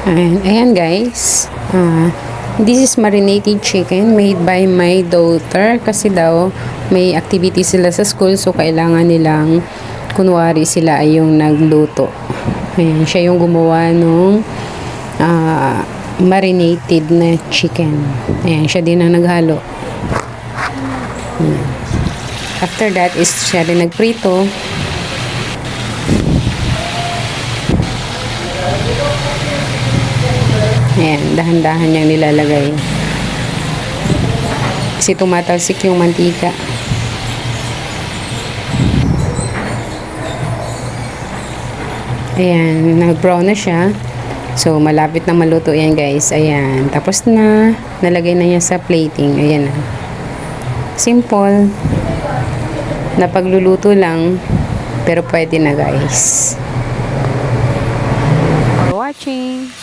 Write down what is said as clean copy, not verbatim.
Ayan guys. This is marinated chicken made by my daughter kasi daw may activity sila sa school, so kailangan nilang kunwari sila ay yung nagluto. Ayan, siya yung gumawa nung marinated na chicken. Ayan, siya din ang naghalo. Ayan. After that is siya rin nagprito. Ayan, dahan-dahan niyang nilalagay. Kasi tumatalsik yung mantika. Ayan, nag-brown na siya. So, malapit na maluto yan guys. Ayan, tapos na. Nalagay na niya sa plating. Ayan na. Simple. Napagluluto lang. Pero pwede na guys. For watching.